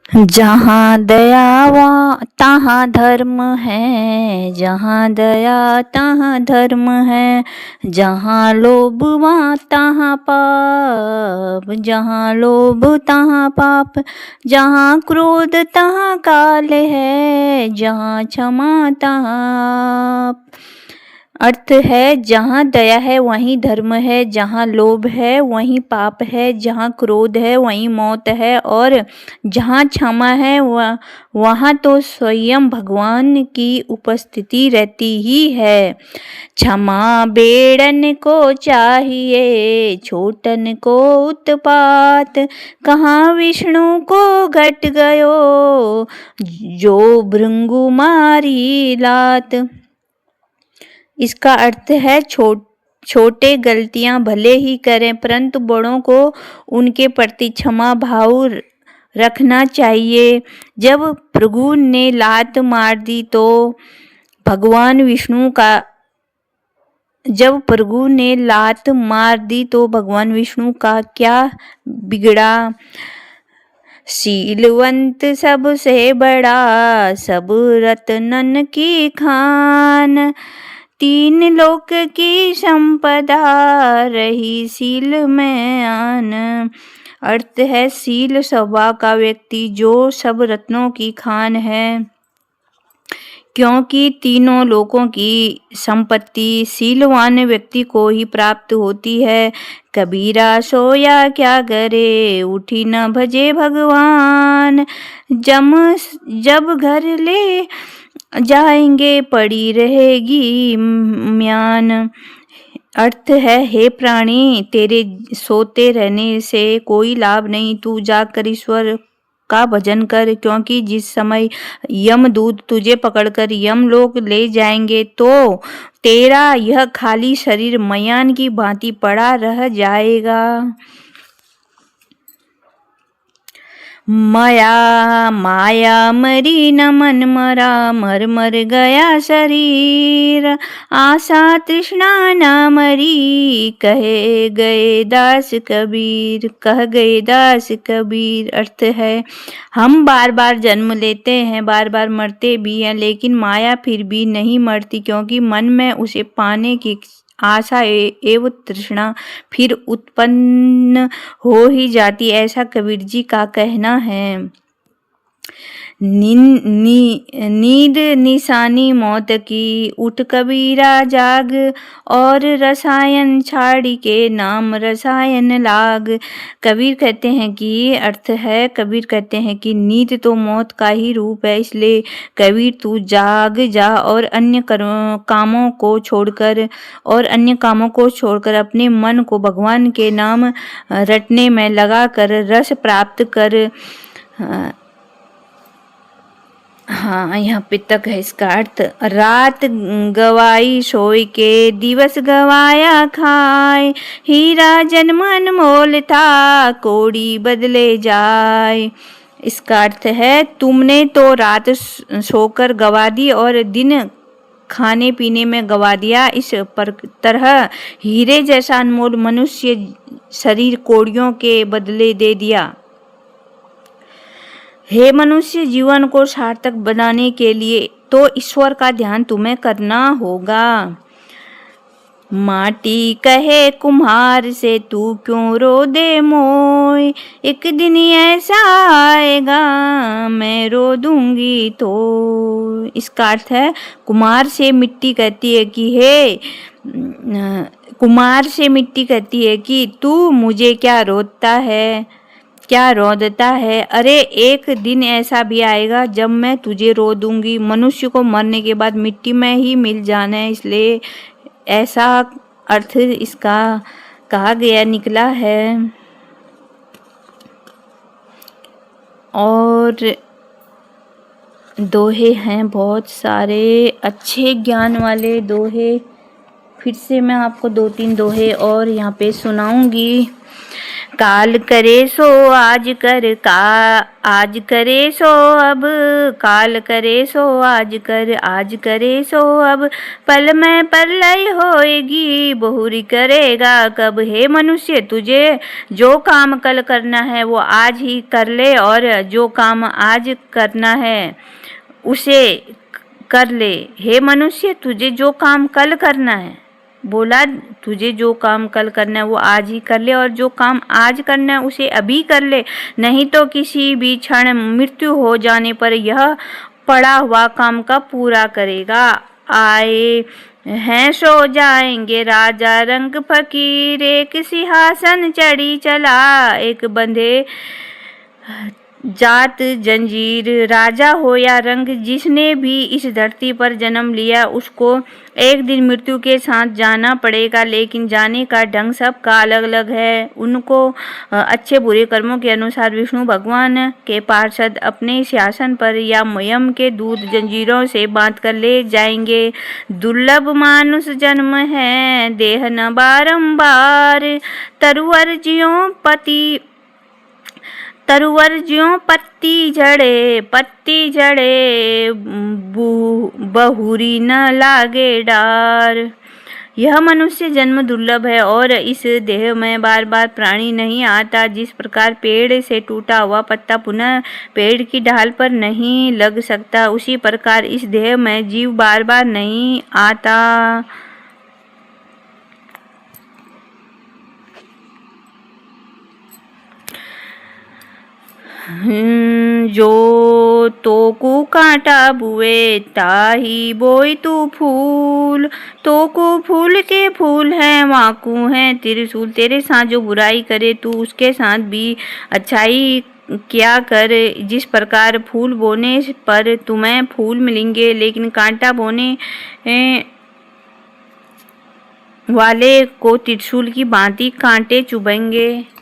जहाँ दया वहाँ तहाँ धर्म है, जहाँ दया तहाँ धर्म है। जहाँ लोभ वहाँ तहाँ पाप, जहाँ लोभ तहाँ पाप। जहाँ क्रोध तहाँ काल है, जहाँ क्षमा तहाँ। अर्थ है, जहाँ दया है वहीं धर्म है, जहाँ लोभ है वहीं पाप है, जहाँ क्रोध है वहीं मौत है, और जहाँ क्षमा है वहाँ तो स्वयं भगवान की उपस्थिति रहती ही है। क्षमा बेड़न को चाहिए, छोटन को उत्पात। कहाँ विष्णु को घट गयो, जो भृंगु मारी लात। इसका अर्थ है, छोटे गलतियां भले ही करें परंतु बड़ों को उनके प्रति क्षमा भाव रखना चाहिए। जब भृगु ने लात मार दी तो भगवान विष्णु का क्या बिगड़ा। शीलवंत सबसे बड़ा, सब रत्नन की खान। तीन लोक की संपदा, रही सील में आन। अर्थ है, सील स्वभाव का व्यक्ति जो सब रत्नों की खान है, क्योंकि तीनों लोकों की संपत्ति सीलवान व्यक्ति को ही प्राप्त होती है। कबीरा सोया क्या करे, उठी न भजे भगवान। जब घर ले जाएंगे पड़ी रहेगी म्यान। अर्थ है, हे प्राणी, तेरे सोते रहने से कोई लाभ नहीं। तू जाकर ईश्वर का भजन कर, क्योंकि जिस समय यमदूत तुझे पकड़कर यमलोक ले जाएंगे तो तेरा यह खाली शरीर मयान की भांति पड़ा रह जाएगा। माया मरी न मन मरा, मर मर गया शरीर। आशा तृष्णा न मरी, कह गए दास कबीर। अर्थ है, हम बार बार जन्म लेते हैं, बार बार मरते भी हैं, लेकिन माया फिर भी नहीं मरती, क्योंकि मन में उसे पाने की आशा एवं तृष्णा फिर उत्पन्न हो ही जाती, ऐसा कबीर जी का कहना है। नींद निशानी मौत की, उठ कबीरा जाग, और रसायन छाड़ी के नाम रसायन लाग। कबीर कहते हैं कि नींद तो मौत का ही रूप है, इसलिए कबीर तू जाग जा और अन्य कामों को छोड़कर अपने मन को भगवान के नाम रटने में लगा कर रस प्राप्त कर। हाँ, यहाँ पे तक है इसका अर्थ। रात गवाई सोई के, दिवस गवाया खाए। हीरा जन्म अनमोल था, कौड़ी बदले जाए। इसका अर्थ है, तुमने तो रात सोकर गवा दी और दिन खाने पीने में गवा दिया। इस तरह हीरे जैसा अनमोल मनुष्य शरीर कौड़ियों के बदले दे दिया। हे मनुष्य, जीवन को सार्थक बनाने के लिए तो ईश्वर का ध्यान तुम्हें करना होगा। माटी कहे कुम्हार से, तू क्यों रो दे मोय। एक दिन ऐसा आएगा, मैं रो दूंगी तो। इसका अर्थ है, कुम्हार से मिट्टी कहती है कि तू मुझे क्या रोदता है। अरे, एक दिन ऐसा भी आएगा जब मैं तुझे रो दूंगी। मनुष्य को मरने के बाद मिट्टी में ही मिल जाना है, इसलिए ऐसा अर्थ इसका कहा गया निकला है। और दोहे हैं बहुत सारे अच्छे ज्ञान वाले दोहे। फिर से मैं आपको 2-3 दोहे और यहाँ पे सुनाऊंगी। काल करे सो आज कर, आज करे सो अब, काल करे सो आज कर, आज करे सो अब, पल में प्रलय होएगी, बहुरी करेगा कब। हे मनुष्य, तुझे जो काम कल करना है वो आज ही कर ले, और जो काम आज करना है उसे कर ले। हे मनुष्य, तुझे जो काम कल करना है, बोला तुझे जो काम कल करना है वो आज ही कर ले, और जो काम आज करना है उसे अभी कर ले, नहीं तो किसी भी क्षण मृत्यु हो जाने पर यह पड़ा हुआ काम का पूरा करेगा। आए हैं सो जाएंगे राजा रंग फकीर, एक सिंहासन चढ़ी चला, एक बंधे जात जंजीर। राजा हो या रंग, जिसने भी इस धरती पर जन्म लिया उसको एक दिन मृत्यु के साथ जाना पड़ेगा, लेकिन जाने का ढंग सबका अलग अलग है। उनको अच्छे बुरे कर्मों के अनुसार विष्णु भगवान के पार्षद अपने सिंहासन पर या यम के दूत जंजीरों से बांध कर ले जाएंगे। दुर्लभ मानुष जन्म है, देह न बारंबार, तरुवर ज्यों पत्ती झड़े, बहुरी न लागे डार। यह मनुष्य जन्म दुर्लभ है और इस देह में बार बार प्राणी नहीं आता। जिस प्रकार पेड़ से टूटा हुआ पत्ता पुनः पेड़ की ढाल पर नहीं लग सकता, उसी प्रकार इस देह में जीव बार बार नहीं आता। जो तोकू कांटा बुए ताही बोई तू फूल, तोकू फूल के फूल है, वाकू है त्रिशूल। तेरे साथ जो बुराई करे तू उसके साथ भी अच्छाई क्या कर। जिस प्रकार फूल बोने पर तुम्हें फूल मिलेंगे, लेकिन कांटा बोने वाले को त्रिशूल की भांति कांटे चुभेंगे।